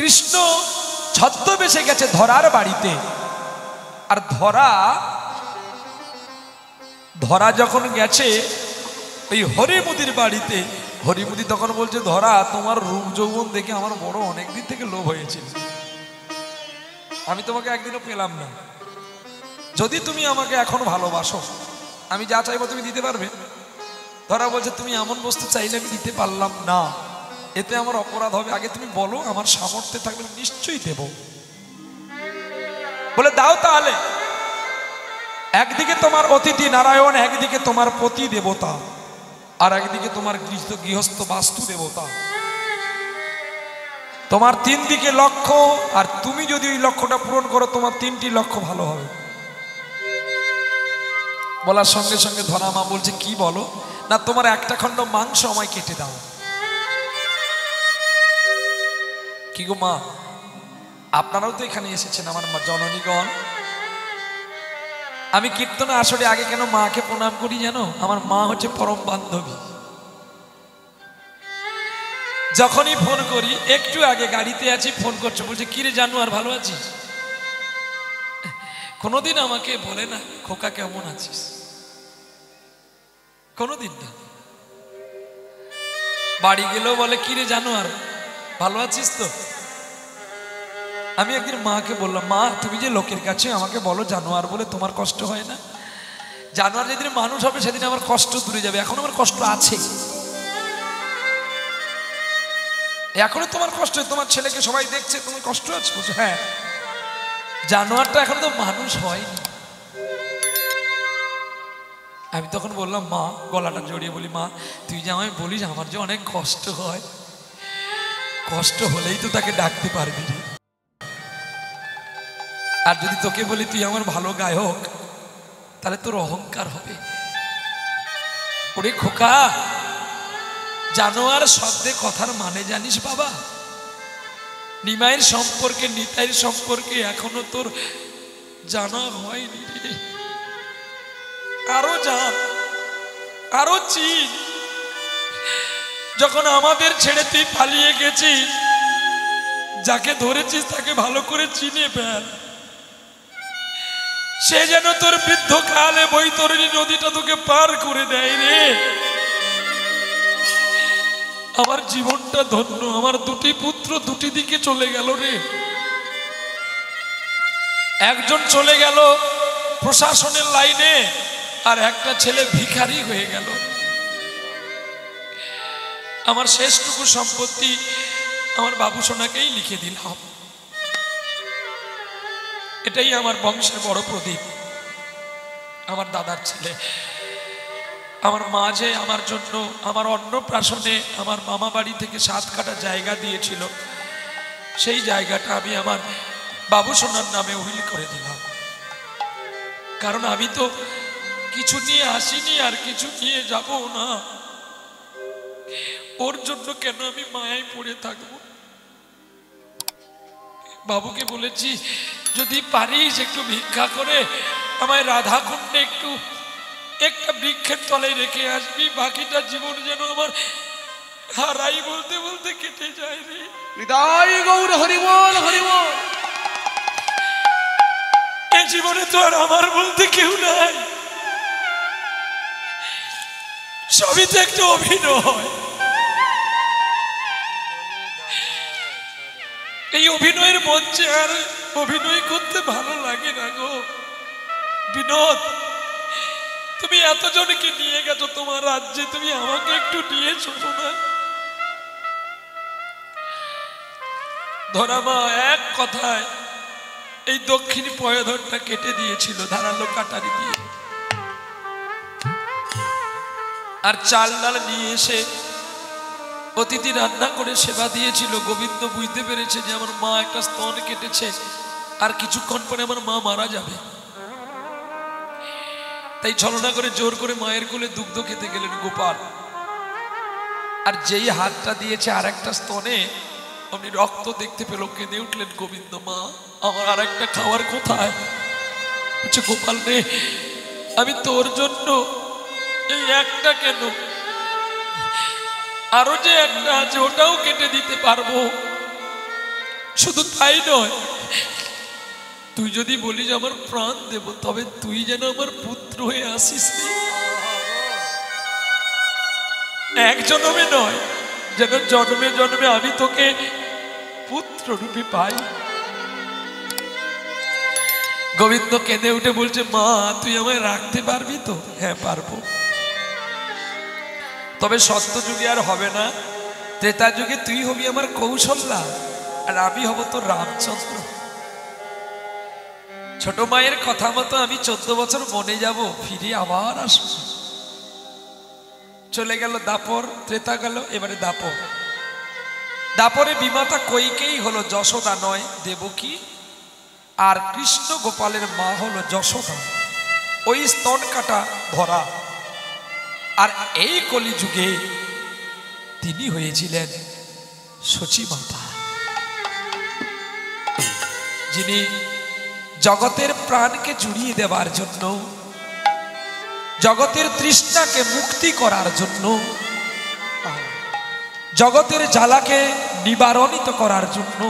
কৃষ্ণ ছদ্মবেশে গেছে ধরার বাড়িতে। আর ধরা যখন গেছে ওই হরিমুদির বাড়িতে, হরিমুদি তখন বলছে, ধরা তোমার রূপ যৌবন দেখে আমার বড় অনেকদিন থেকে লোভ হয়েছিল, আমি তোমাকে একদিনও পেলাম না, যদি তুমি আমাকে এখন ভালোবাসো আমি যা চাইবো তুমি দিতে পারবে? ধরা বলছে, তুমি এমন বস্তু চাইলে আমি দিতে পারলাম না, এতে আমার অপরাধ হবে, আগে তুমি বলো, আমার সামর্থ্যে থাকলে নিশ্চয়ই দেব। বলে দাও তাহলে। একদিকে তোমার অতিথি নারায়ণ, একদিকে তোমার পতি দেবতা, আর একদিকে তোমার গৃহস্থ বাস্তু দেবতা, তোমার 3 দিকে লক্ষ্য, আর তুমি যদি ওই লক্ষ্যটা পূরণ করো তোমার 3টি লক্ষ্য ভালো হবে। বলার সঙ্গে সঙ্গে ধরা মা বলছে, কি বলো? না, তোমার একটা খণ্ড মাংস আমায় কেটে দাও। কি গো মা, আপনারাও তো এখানে এসেছেন আমার জননীগণ, আমি কীর্তনে আসলে আগে কেন মাকে প্রণাম করি জানো? আমার মা হচ্ছে পরম বান্ধবী। যখনই ফোন করি, একটু আগে গাড়িতে আছি ফোন করছে, বলছে কিরে জানু আর ভালো আছিস? কোনোদিন আমাকে বলে না খোকা কেমন আছিস, কোনোদিন না। বাড়ি গেলেও বলে কিরে জানু আর ভালো আছিস তো? আমি একদিন মাকে বললাম, মা তুমি যে লোকের কাছে আমাকে বলো জানোয়ার বলে, তোমার কষ্ট হয় না? জানোয়ার যেদিন মানুষ হবে সেদিন আমার কষ্ট দূরে যাবে, এখন আমার কষ্ট আছে, এখনো তোমার কষ্ট, তোমার ছেলেকে সবাই দেখছে, তোমার কষ্ট আছে? বলছে হ্যাঁ, জানোয়ারটা এখন তো মানুষ হয়নি। আমি তখন বললাম, মা গলাটা জড়িয়ে বলি, মা তুই যে আমায় বলিস আমার যে অনেক কষ্ট হয়, কষ্ট হলেই তো তাকে ডাকতে পারবি রে, আর যদি তোকে বলি তুই আমার ভালো গায়ক তাহলে তোর অহংকার হবে। ওরে খোকা, জানোয়ার শব্দে কথার মানে জানিস বাবা? নিমাইয়ের সম্পর্কে, নিতাইয়ের সম্পর্কে এখনো তোর জানা হয়নি রে, আরো জান, আরো চিন। যখন আমাদের ছেড়ে তুই পালিয়ে গেছিস, যাকে ধরেছিস তাকে ভালো করে চিনে ফেল, সে যেন তোর বৃদ্ধ কালে বৈতরণী নদীটা তোকে পার করে দেয় রে। আমার জীবনটা ধন্য, আমার 2টি পুত্র 2টি দিকে চলে গেল রে। একজন চলে গেল প্রশাসনের লাইনে, আর একটা ছেলে ভিখারি হয়ে গেল। আমার শেষটুকু সম্পত্তি আমার বাবু সোনাকেই লিখে দিলাম। এটাই আমার বংশের বড় প্রদীপ, আমার দাদার ছেলে। আমার মা যে আমার জন্য আমার অন্নপ্রাশনে আমার মামা বাড়ি থেকে 7 কাঠা জায়গা দিয়েছিল, সেই জায়গাটা আমি আমার বাবু সোনার নামে উইল করে দিলাম। কারণ আমি তো কিছু নিয়ে আসিনি, আর কিছু নিয়ে যাব না। ওর জন্য কেন আমি মায়ায় পড়ে থাকবো? বাবুকে বলেছি, যদি পারিস একটু ভিক্ষা করে আমায় রাধাকুণ্ডে একটা বৃক্ষের তলে রেখে আসবি, বাকিটা জীবন যেন আমার হারাই বলতে বলতে কেটে যায় রে। হৃদয় গৌর হরিবল হরিবল। এ জীবনে তো আর আমার বলতে কেউ নাই, সবই তো একটা অভিনয়। এই অভিনয়ের মঞ্চে আর অভিনয় করতে ভালো লাগে না গো। বিনোদ, তুমি এতজনকে নিয়ে গেছো তোমার রাজ্যে, তুমি আমাকে একটু নিয়ে চলো না। ধরা মা এক কথায় এই দক্ষিণ পয়োধরটা কেটে দিয়েছিল ধারালো কাটারি দিয়ে, আর চাল ডাল নিয়ে এসে অতিথি রান্না করে সেবা দিয়েছিল। গোবিন্দ বুঝতে পেরেছে যে আমার মা একটা স্তন কেটেছে, আর কিছুক্ষণ পরে আমার মা মারা যাবে, তাই ছলনা করে জোর করে মায়ের কোলে দুগ্ধ খেতে গেলেন গোপাল। আর যেই হাতটা দিয়েছে আর একটা স্তনে, আপনি রক্ত দেখতে পেল, কেঁদে উঠলেন গোবিন্দ, মা আমার আর একটা খাওয়ার কোথায়? বলছে, গোপাল রে, আমি তোর জন্য এই একটা কেন, আরো যে একটা আছে ওটাও কেটে দিতে পারবো, শুধু তাই নয়, তুই যদি বলিস আমার প্রাণ দেব, তবে তুই যেন আমার পুত্র হয়ে আসিস। এক জন্মে নয়, যেন জন্মে জন্মে আমি তোকে পুত্র রূপে পাই। গোবিন্দ কেঁদে উঠে বলছে, মা তুই আমায় রাখতে পারবি তো? হ্যাঁ পারবো, তবে সত্য যুগে আর হবে না, ত্রেতা যুগে তুই হবি আমার কৌশল্যা, আর আমি হব তোর রামচন্দ্র। ছোট মায়ের কথা মতো আমি 14 বছর বনে যাব, ফিরে আবার আসবো। চলে গেল দাপর, ত্রেতা গেল, এবারে দাপর। দাপরে বিমাতা কইকেই হলো যশোদা নয় দেবকী, আর কৃষ্ণ গোপালের মা হলো যশোদা, ওই স্তন কাটা ধরা। আর এই কলিযুগে তিনি হয়েছিলেন সচিমাতা, যিনি জগতের প্রাণকে জুড়িয়ে দেওয়ার জন্য, জগতের তৃষ্ণাকে মুক্তি করার জন্য, জগতের জ্বালাকে নিবারণিত করার জন্য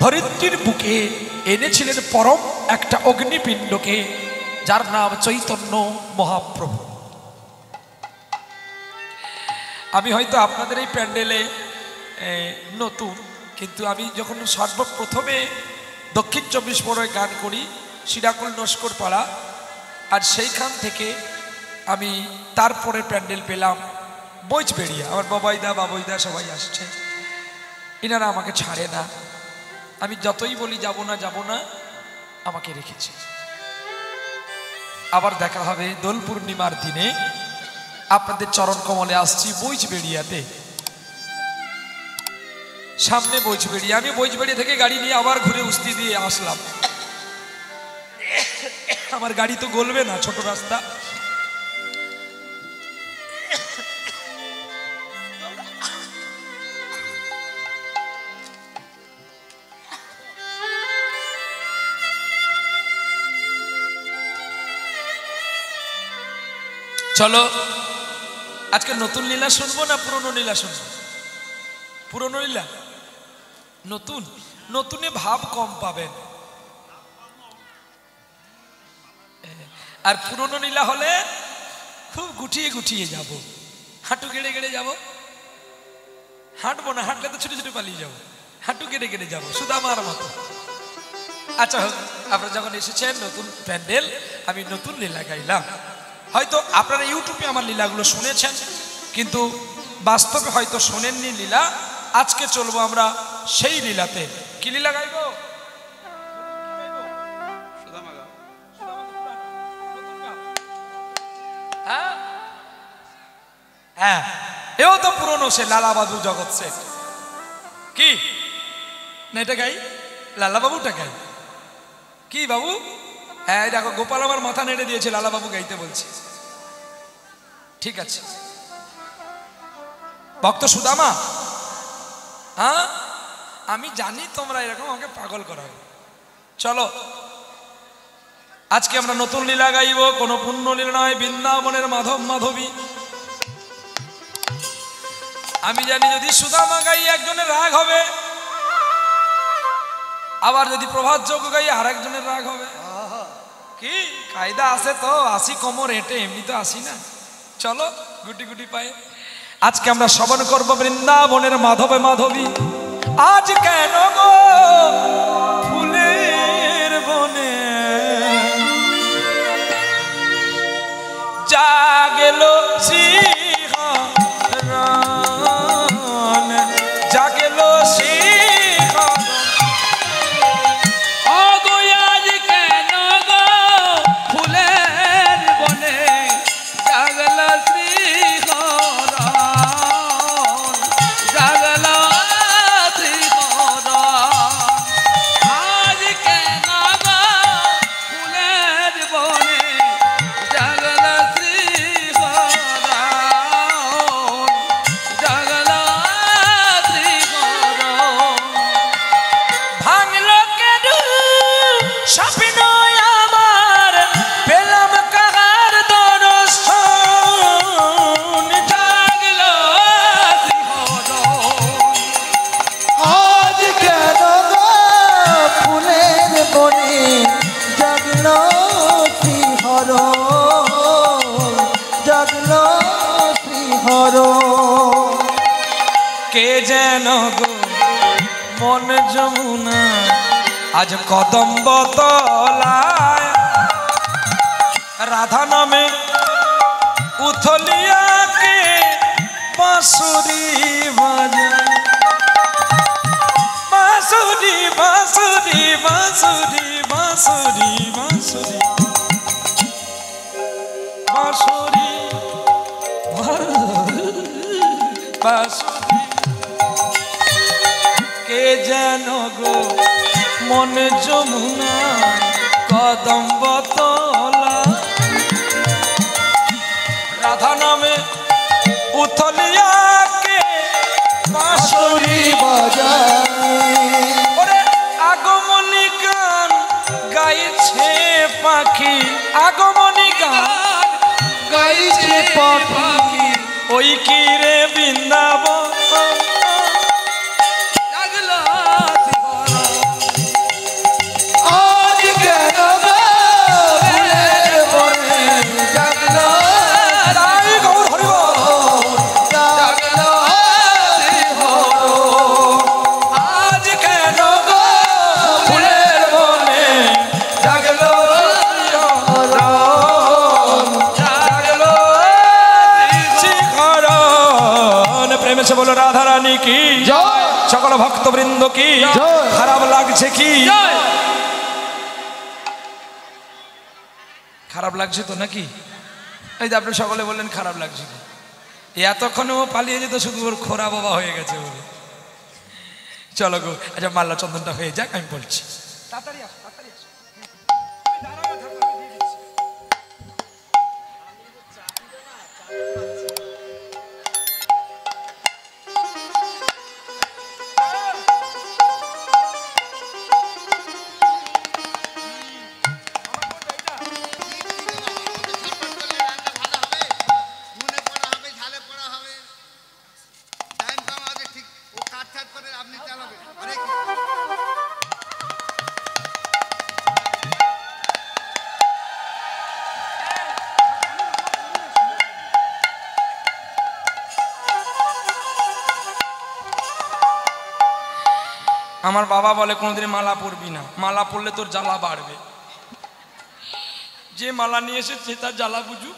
ধরিত্রীর বুকে এনেছিলেন পরম একটা অগ্নিপিণ্ডকে, যার নাম চৈতন্য মহাপ্রভু। আমি হয়তো আপনাদের এই প্যান্ডেলে নতুন, কিন্তু আমি যখন সর্বপ্রথমে দক্ষিণ 24 পরগনায় গান করি শিরাকুল নস্কর পাড়া, আর সেইখান থেকে আমি তারপরে প্যান্ডেল পেলাম বইচবেড়িয়া। আমার বাবাইদা সবাই আসছে, এনারা আমাকে ছাড়ে না, আমি যতই বলি যাব না আমাকে রেখেছে। আবার দেখা হবে দোল পূর্ণিমার দিনে, আপনাদের চরণ কমলে আসছি বইচবেড়িয়াতে, সামনে বইচবেড়িয়া। আমি বইচবেড়িয়া থেকে গাড়ি নিয়ে আবার ঘুরে উস্তি দিয়ে আসলাম। আমার গাড়ি তো গলবে না, ছোট রাস্তা। চলো আজকে নতুন লীলা শুনবো না পুরনো লীলা শুনবো? পুরনো লীলা। নতুনে ভাব কম পাবেন, আর পুরনো লীলা হলে খুব গুটিয়ে যাব, হাঁটু গেড়ে যাব। হাঁটবো না, হাঁটলে তো ছুটে পালিয়ে যাবো, হাঁটু গেড়ে যাব, সুদামার মতো। আচ্ছা, আপনারা যখন এসেছেন নতুন প্যান্ডেল, আমি নতুন লীলা গাইলাম। হয়তো আপনারা ইউটিউবে আমার লীলাগুলো শুনেছেন, কিন্তু বাস্তবে হয়তো শোনেননি লীলা। আজকে চলবো আমরা সেই লীলাতে। কি লীলা গাইব? হ্যাঁ, এও তো পুরনো, সে লালা বাহাদুর জগৎ শেঠ। কি না এটা গাই? লালা বাবুটা গাই। কি বাবু? হ্যাঁ দেখো, গোপাল আমার মাথা নেড়ে দিয়েছে, লালা বাবু গাইতে বলছে। ঠিক আছে, ভক্ত সুদামা, হ্যাঁ আমি জানি তোমরা এরকম আমাকে পাগল করাবে। চলো আজকে আমরা নতুন লীলা গাইব, কোনো পুণ্য লীলা নয়, বৃন্দাবনের মাধব মাধবী। আমি জানি যদি সুদামা গাই একজনের রাগ হবে, আবার যদি প্রভাত যোগ গাই আর একজনের রাগ হবে। কি কায়দা আছে তো? আসি কোমর হেঁটে, এমনি তো আসি না। চলো গুটি পায়ে আজকে আমরা শ্রবণ করবো বৃন্দাবনের মাধবে মাধবী। আজ কেন গো ফুলের বনে জাগেল সিংহরণ, জাগেল সিংহরণ। আজ কেন গো ফুলের বনে জাগল শ্রীহরণ, জাগল শ্রীহরণ। আজ কেন গো ফুলের বনে জাগল শ্রীহরণ। যেন গো মন যমুনা আজ কদম্ব তলায় রাধা নামে উথলিয়াকে বাঁশুরি বাজায় বাঁশুরি বাঁশুরি বাঁশুরি বাঁশুরি বাঁশুরি বাঁশুরি বাঁশুরি কে যেন গো মন যমুনা কদম্ব তলা রাধা নামে উথলিয়াকে বাঁশুরি বাজায় ওরে আগমনী গান গাইছে পাখি আগমনী গান গাইছে পাখি ওই কি রে বৃন্দাবন বলো রাধা রানী কি জয় সকল ভক্তবৃন্দ কি জয় খারাপ লাগছে কি জয় খারাপ লাগছে তো নাকি এই যে আপনি সকলে বললেন খারাপ লাগছে কি এতক্ষণে ও পালিয়ে যেত শুধু ওর খোরা বাবা হয়ে গেছে বলে চলো গো আচ্ছা মাল্লা চন্দনটা হয়ে যাক আমি বলছি তাড়াতাড়ি আসো তাড়াতাড়ি আসো আমার বাবা বলে কোনোদিন মালা পরবি না মালা পরলে তোর জ্বালা বাড়বে যে মালা নিয়ে এসেছে তার জ্বালা বুঝুক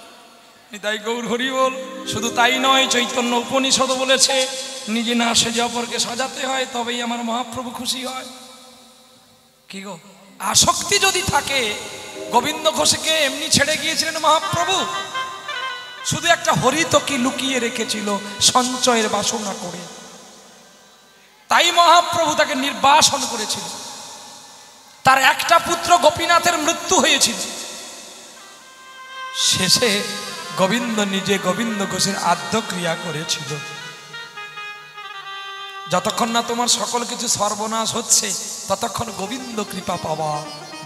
নিতাই গৌর হরি বল শুধু তাই নয় চৈতন্য উপনিষদ বলেছে নিজে না সেজে অপরকে সাজাতে হয় তবেই আমার মহাপ্রভু খুশি হয় কি গো আসক্তি যদি থাকে গোবিন্দ ঘোষকে এমনি ছেড়ে গিয়েছিলেন মহাপ্রভু শুধু একটা হরিতকি লুকিয়ে রেখেছিল সঞ্চয়ের বাসনা করে তাই মহাপ্রভু তাকে নির্বাসন করেছিল তার একটা পুত্র গোপীনাথের মৃত্যু হয়েছিল শেষে গোবিন্দ নিজে গোবিন্দ ঘোষের আদ্যক্রিয়া করেছিল যতক্ষণ না তোমার সকল কিছু সর্বনাশ হচ্ছে ততক্ষণ গোবিন্দ কৃপা পাওয়া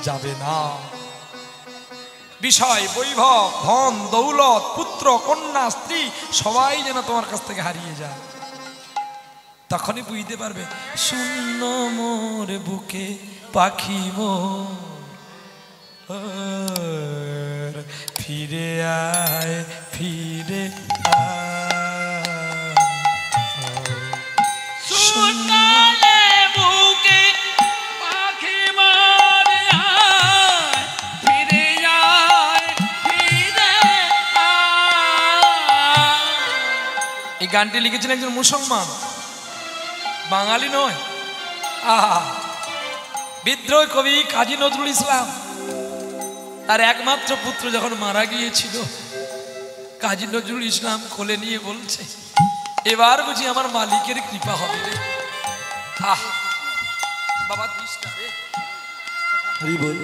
যাবে না বিষয় বৈভব ধন দৌলত পুত্র কন্যা স্ত্রী সবাই যেন তোমার কাছ থেকে হারিয়ে যায় তখনই বুঝতে পারবে শূন্য মোর বুকে পাখি মোর ফিরে আয় ফিরে এই গানটি লিখেছেন একজন মুসলমান বাঙালি নয় বিদ্রোহ কবি কাজী নজরুল ইসলাম তার একমাত্র পুত্র যখন মারা গিয়েছিল কাজী নজরুল ইসলাম কোলে নিয়ে বলছে এবার বুঝি আমার মালিকের কৃপা হবে রে বাবা দিশটা রে হরি বল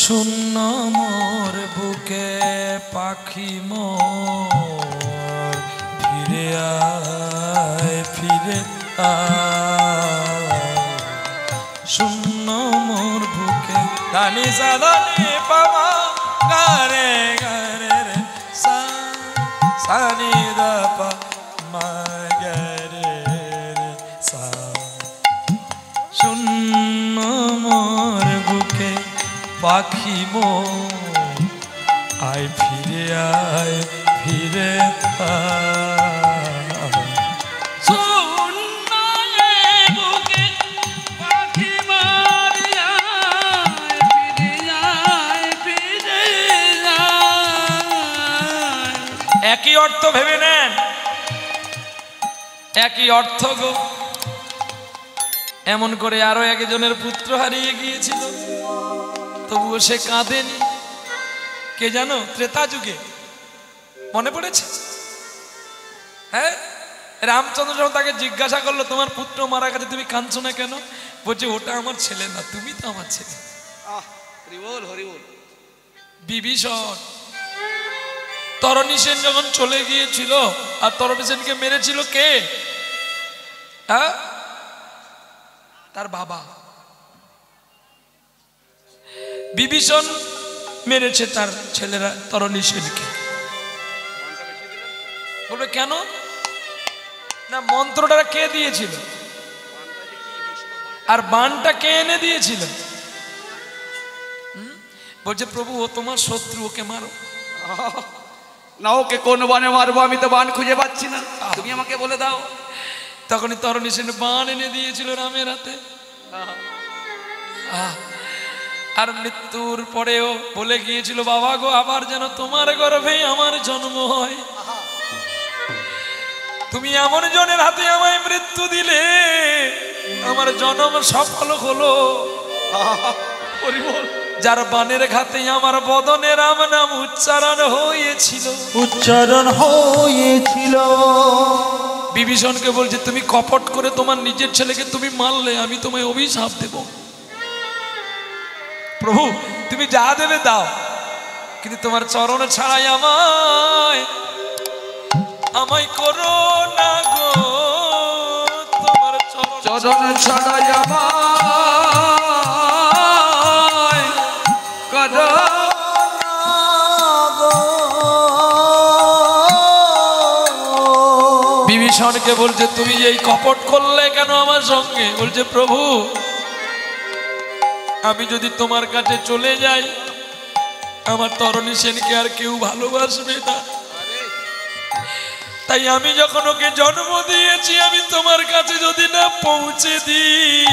শূন্য মোর বুকে পাখি মোর ফিরে আয় ফিরে আয় শূন্য মোর বুকে দানি সাদানি পামা গারে গারে রে সানি দা পা মা গারে রে সা শূন্য মোর বুকে পাখি মো আয় ফিরে আয় ফিরে আয়। শূন্য এ বুকে পাখি মারিয়া ফিরে যায়, ফিরে যায়। একই অর্থ ভেবে নেন, একই অর্থ গো। এমন করে আরো একজনের পুত্র হারিয়ে গিয়েছিল, তবুও সে কাঁদেনি। কে জানো? ত্রেতা যুগে। মনে পড়েছে? হ্যাঁ, রামচন্দ্র যখন তাকে জিজ্ঞাসা করলো তোমার পুত্র মারা গেছে তুমি কাঁদছো না কেন? বলছে ওটা আমার ছেলে না, তুমি তো আমার ছেলে। হরিবল হরিবল। বিভীষণ তরণী সেন যখন চলে গিয়েছিল, আর তরণী সেনকে মেরেছিল কে? হ্যাঁ, তার বাবা। বিভীষণ মেরেছে তার ছেলেরা তরণী সেনকে। বলবে কেন? না, মন্ত্রটা কে দিয়েছিল আর বানটা কে এনে দিয়েছিল? বলছে প্রভু ও তোমার শত্রু, ওকে মারো। না, ওকে কোন বানে মারবো? আমি তো বান খুঁজে পাচ্ছি না, তুমি আমাকে বলে দাও। তখনই তরণী সেন বান এনে দিয়েছিল রামের হাতে। আর মৃত্যুর পরেও বলে গিয়েছিল বাবা গো আবার যেন তোমার গর্ভে আমার জন্ম হয়। তুমি এমন জনের হাতে আমায় মৃত্যু দিলে আমার জন্ম সফল হলো। যার বানের ঘাতে আমার বদনে রাম নাম উচ্চারণ হয়েছিল। বিভীষণকে বলছে তুমি কপট করে তোমার নিজের ছেলেকে তুমি মারলে, আমি তোমায় অভিশাপ দেব। প্রভু তুমি যা দেবে দাও, কিন্তু তোমার চরণ ছাড়াই আমায় করো না গো, তোমার চরণ ছাড়াই আমায় করো না গো। বিভীষণকে বলছে তুমি এই কপট করলে কেন আমার সঙ্গে? বলছে প্রভু আমি যদি তোমার কাছে চলে যাই আমার তরণী সেনকে আর কেউ ভালোবাসবে না, তাই আমি যখন ওকে জন্ম দিয়েছি আমি তোমার কাছে যদি না পৌঁছে দিই,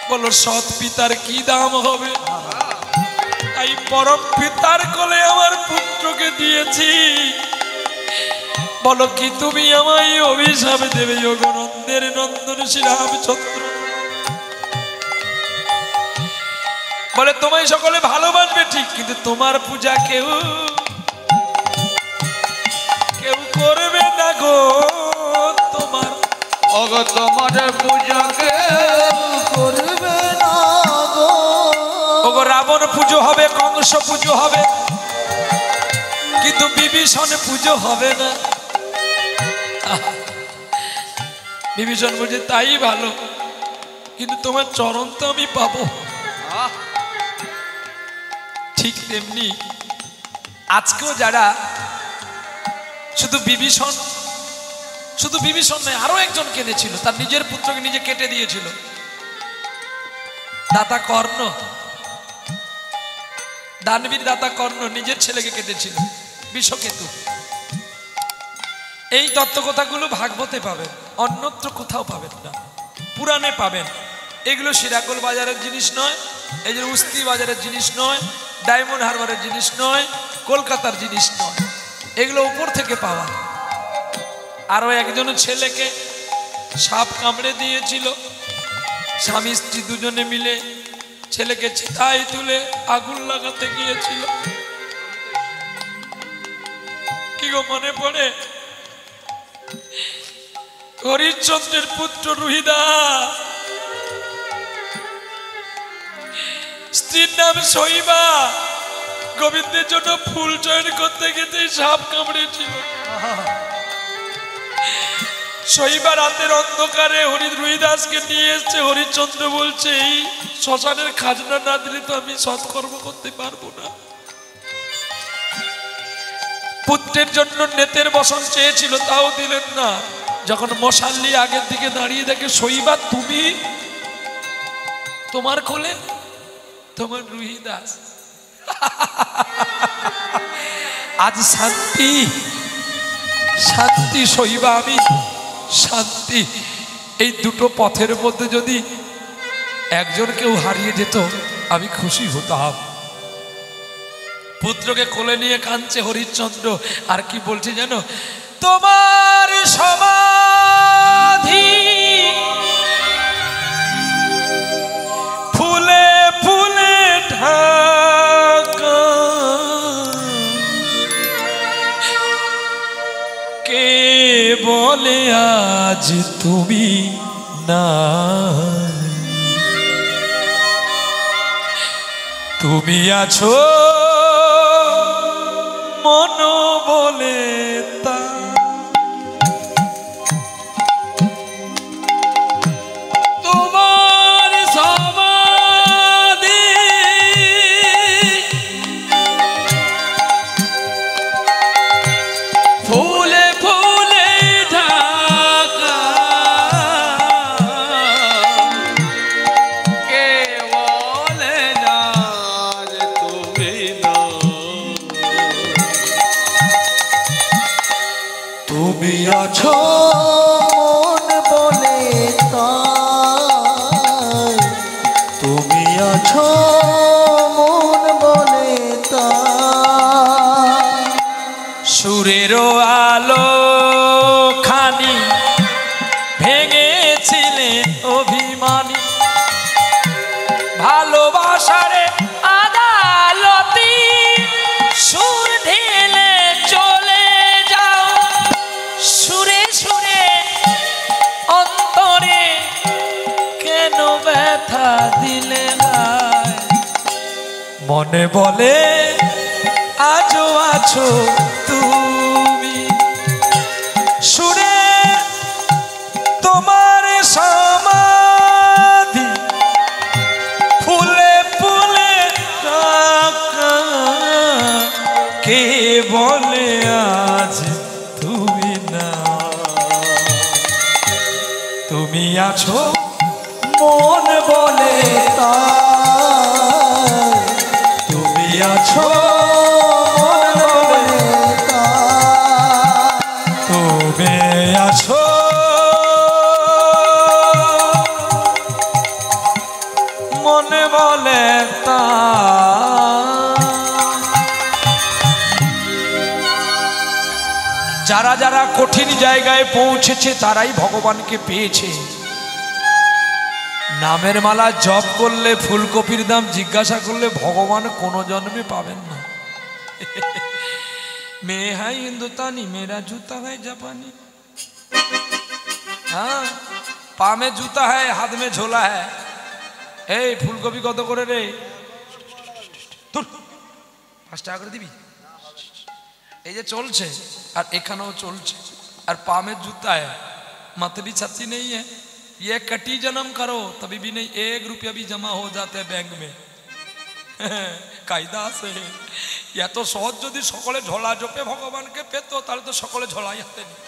বলো সৎ পিতার কি দাম হবে? তাই পরম পিতার কোলে আমার পুত্রকে দিয়েছি, বলো কি তুমি আমায় অভিশাপ দেবে? যোগনন্দের নন্দন শ্রী রামচন্দ্র বলে তোমায় সকলে ভালোবাসবে ঠিক, কিন্তু তোমার পূজা কেউ করবে না গো। তোমার তোমার পূজা কেউ করবে না গো। ওগো রাবণ পুজো হবে, কংস পুজো হবে, কিন্তু বিভীষণ পুজো হবে না। বিভীষণ বলছে তাই ভালো, কিন্তু তোমার চরণ তো আমি পাবো। ঠিক তেমনি আজকেও যারা শুধু বিভীষণ নয় আরো একজন কেঁদেছিল, তার নিজের পুত্রকে নিজে কেটে দিয়েছিল। দাতা কর্ণ, দানবীর দাতা কর্ণ নিজের ছেলেকে কেটেছিল, বিষকেতু। এই তত্ত্বকথাগুলো ভাগবতে পাবেন, অন্যত্র কোথাও পাবেন না, পুরাণে পাবেন। এগুলো সিরাকুল বাজারের জিনিস নয়, এই যে উস্তি বাজারের জিনিস নয়, ডায়মন্ড হারবারের জিনিস নয়, কলকাতার জিনিস নয়, এগুলো উপর থেকে পাওয়া। আরো একজন ছেলেকে সাপ কামড়ে দিয়েছিল, স্বামী স্ত্রী দুজনে মিলে ছেলেকে চিতায় তুলে আগুন লাগাতে গিয়েছিল। কি গো মনে পড়ে? হরিশ্চন্দ্রের পুত্র রুহিদাস, স্ত্রীর নাম শৈবা, গোবিন্দের জন্য ফুল চয়ন করতে গেতে সাপ কামড়েছিল। শৈবা রাতের অন্ধকারে রুহিদাসকে নিয়ে এসছে। হরিশ্চন্দ্র বলছে এই শ্মশানের খাজনা না দিলে তো আমি সৎকর্ম করতে পারবো না। পুত্রের জন্য নেতের বসন চেয়েছিল, তাও দিলেন না। যখন মশাল্লি আগের দিকে দাঁড়িয়ে দেখে শৈবা তুমি, তোমার কোলে তোমার রুহি দাস। আজ শান্তি শান্তি শৈবা, আমি শান্তি। এই দুটো পথের মধ্যে যদি একজন কেউ হারিয়ে যেত আমি খুশি হতাম। পুত্রকে কোলে নিয়ে কাঁদছে হরিশ্চন্দ্র, আর কি বলছে জানো? তোমার সমাধি ফুলে ফুলে ঢাকা, কে বলে আজ তুমি না, তুমি আছো মন বলে তা। তোমার সমাধি ফুলে ফুলে ঢাকা, কে বলে না যে তুমি না, তুমি আছো মন বলে তাই, তুমি আছো মন বলে তাই। সুরেরও আলো খানি ভেঙেছিলে অভিমানী, ভালোবাসারে আদালতি সুর ঢেলে চলে যাও, সুরে সুরে অন্তরে কেন ব্যথা দিলে গায়, মনে বলে আজও আছো তুমি, সুরে তোমার সমাধি ফুলে ফুলে ঢাকা, কে বলে আজ তুমি না, তুমি আছো মন বলে তাই, তুমি আছো মন বলে তাই, তুমি আছো মনে বলে তা। যারা যারা কঠিন জায়গায় পৌঁছেছে তারাই ভগবানকে পেয়েছে। নামের মালা জপ করলে ফুলকপির দাম জিজ্ঞাসা করলে ভগবান কোনো জন্মে পাবেন না। মেয়ে হাই হিন্দুস্তানি মেরা জুতা হয় জাপানি, হ্যাঁ পা মে জুতা হ্যায় হাত মে ঝোলা হ্যায়। এই ফুলকপি কত করে রে? 5 টাকা করে দিবি। এই যে চলছে আর এখানেও চলছে, আর पा में जूता है, मत भी छत्ती नहीं है, ये कटी जन्म करो तभी भी नहीं 1 रुपया भी जमा हो जाते हैं बैंक में। কায়দা আছে। এত সহজ যদি সকলে ঝোলা জপে ভগবানকে পেত তাহলে তো সকলে ঝোলাই হাতে নিত।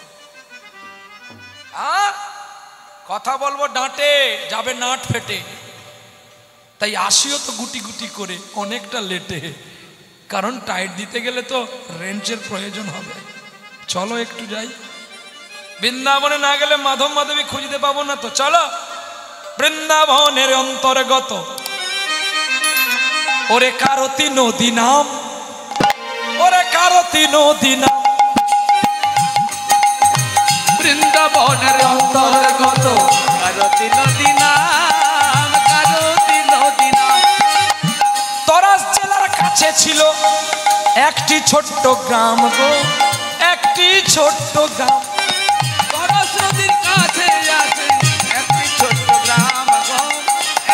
কথা বলবো ডাঁটে যাবে নাট ফেটে, তাই আসিও তো গুটি গুটি করে অনেকটা লেটে, কারণ টাইট দিতে গেলে তো রেঞ্চের প্রয়োজন হবে। চলো একটু যাই, বৃন্দাবনে না গেলে মাধব মাধবী খুঁজতে পাবো না, তো চলো বৃন্দাবনের অন্তর্গত ওরে কারতী নদী নাম, ওরে কারতী নদী নাম, বৃন্দাবনের অন্তর্গত কারতী নদী নাম, কারতী নদী নাম। তরাস জেলার কাছে ছিল একটি ছোট্ট গ্রাম গো, একটি ছোট্ট গ্রাম। তরাস নদীর কাছে আছে একটি ছোট্ট গ্রাম গো,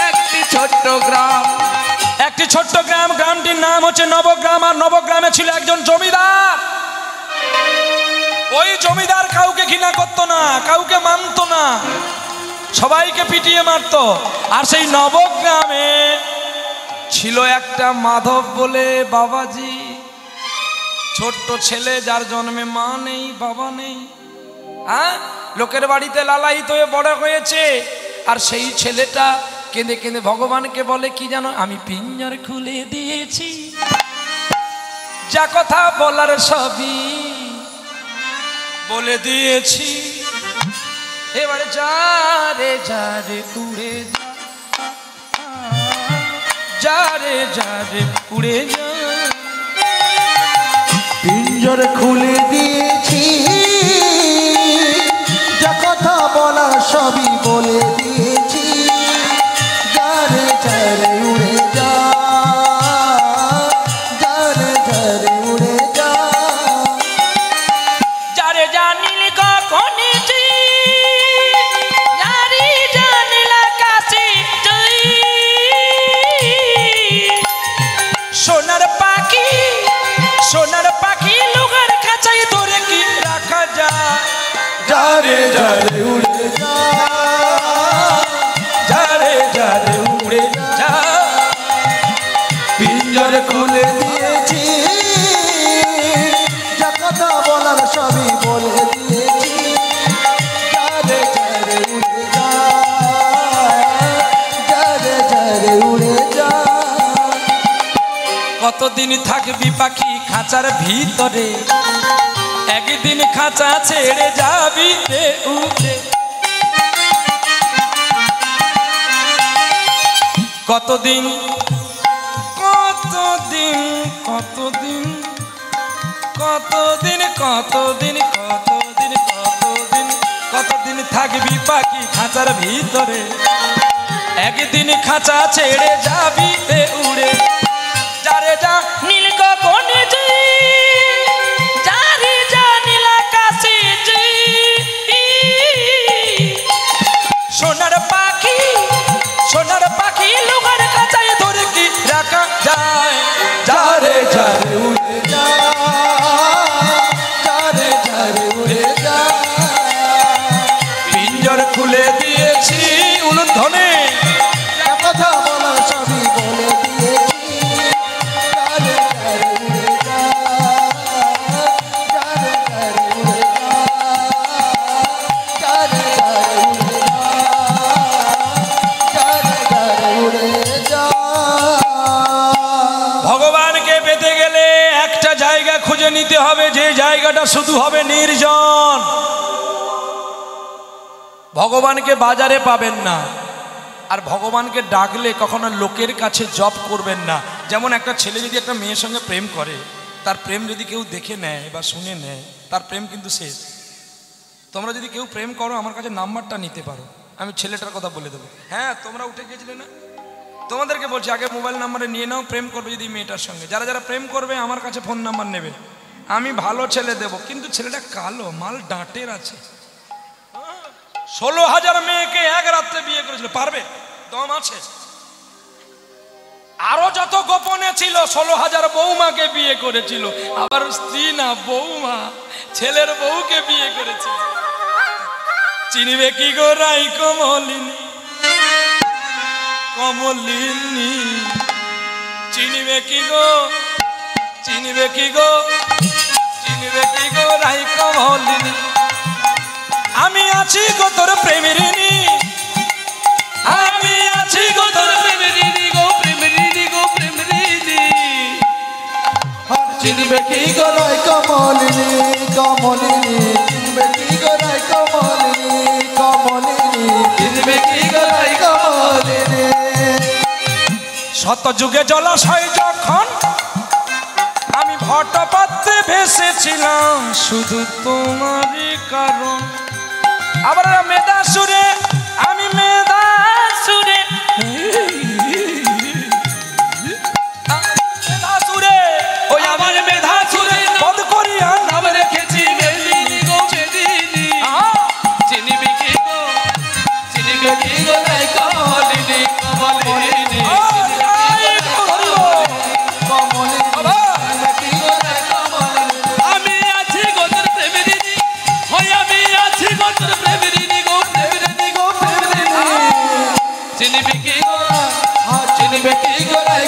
একটি ছোট্ট গ্রাম। একটি ছোট্ট গ্রাম, গ্রামটির নাম হচ্ছে নবগ্রাম। আর নবগ্রামে ছিল একজন জমিদার। ওই জমিদার কাউকে ঘৃণা করতো না, কাউকে মানতো না, সবাইকে পিটিয়ে মারতো। আর সেই নবগ্রামে ছিল একটা মাধব বলে বাবাজি, ছোট্ট ছেলে যার জন্মে মা নেই বাবা নেই, হ্যাঁ, লোকের বাড়িতে লালায়িত হয়ে বড় হয়েছে। আর সেই ছেলেটা কেঁদে কেঁদে ভগবানকে বলে কি জানো, আমি পিঞ্জর খুলে দিয়েছি, যা কথা বলার সবই বলে দিয়েছি। এবারে যা রে যা রে উড়ে যা, যা রে যা রে উড়ে যা। পিঞ্জর খুলে দিয়েছি, যা কথা বলার সবই বলে দিয়েছি, যা রে যা রে উড়ে যা, যা রে যা রে উড়ে যা। যারে জানিল কখনেছি, যারে জানিল কাছে তুই, সোনার পাখি সোনার পাখি লোকের খাঁচায় ধরে কি রাখা যায়, যা রে যা রে উড়ে যা, যা রে যা রে উড়ে যা। পিঞ্জর খুলে দিয়েছি, যা কথা বলার সবই বলে দিয়েছি, যা রে যা রে উড়ে যা, যা রে যা রে উড়ে যা। কতদিন থাকবি পাখি খাঁচার ভিতরে, একদিন খাঁচা ছেড়ে যাবি রে উড়ে। কতদিন কতদিন কতদিন কতদিন কতদিন কতদিন কতদিন কতদিন থাকবি পাখি খাঁচার ভিতরে, একদিন খাঁচা ছেড়ে যাবি রে উড়ে। যারে যা নীল গগনে যে, যারে যা নীল আকাশে যে, সোনার পাখি সোনার পাখি লোকের খাঁচায় ধরে কি রাখা যায়, যা রে যা রে উড়ে যা, যা রে যা রে উড়ে যা। পিঞ্জর খুলে দিয়েছি উলুধ্বনি, যা কথা বলার সবই বলে দিয়েছি, যা রে যা রে উড়ে যা, যা রে যা রে উড়ে যা, যা রে যা রে উড়ে যা, যা রে যা রে উড়ে যা। ভগবানকে পেতে গেলে একটা জায়গা খুঁজে নিতে হবে, যে জায়গাটা শুধু হবে নির্জন। ভগবানকে বাজারে পাবেন না, আর ভগবানকে ডাকলে কখনো লোকের কাছে জপ করবেন না। যেমন একটা ছেলে যদি একটা মেয়ের সঙ্গে প্রেম করে, তার প্রেম যদি কেউ দেখে নেয় বা শুনে নেয়, তার প্রেম কিন্তু শেষ। তোমরা যদি কেউ প্রেম করো, আমার কাছে নাম্বারটা নিতে পারো, আমি ছেলেটার কথা বলে দেবো। হ্যাঁ, তোমরা উঠে গিয়েছিলে না, তোমাদেরকে বলছি আগে মোবাইল নাম্বারে নিয়ে নাও। প্রেম করবে যদি মেয়েটার সঙ্গে, যারা যারা প্রেম করবে আমার কাছে ফোন নাম্বার নেবে, আমি ভালো ছেলে দেব। কিন্তু ছেলেটা কালো মাল, ডাঁটের আছে। 16,000 মেয়েকে এক রাত্রে বিয়ে করেছিল, পারবে? দম আছে? আরো যত গোপনে ছিল, 16,000 বৌমাকে বিয়ে করেছিল। আবার স্ত্রী না বৌমা, ছেলের বউকে বিয়ে করেছিল। চিনবে কি গো রাই কমলিনী, কমলিনী চিনবে কি গো, চিনবে কি গো, চিনবে কি গো রাই কমলিনী। আমি আছি গো তোর প্রেমেরিনী, আমি আছি গো তোর প্রেমেরিনী গো, প্রেমেরিনী গো, প্রেমেরিনী। চিনবে কি গো রাই কমলিনী, কমলিনী চিনবে কি গো রাই কমলিনী, কমলিনী চিনবে কি গো রাই কমলিনী। শত যুগে জলাশয় যখন আমি ভট্টপাত্রে ভেসেছিলাম, শুধু তোমারই কারণ। আবার মেধা সুরে, আমি মেধা সুরে, মেধা সুরে, ওই আমার মেধা সুরে বধ করিয়া নাম রেখেছি মেদিনী গো, মেদিনী। চিনিবি কি গো, চিনিবি কি গো রাই কমলিনী, কমলিনী। আমি আছি গো তোর প্রেমেরিনী, হই আমি আছি গো তোর প্রেমেরিনী গো, প্রেমেরিনী গো, প্রেমেরিনী। চিনিবি কি গো, চিনিবি কি গো রাই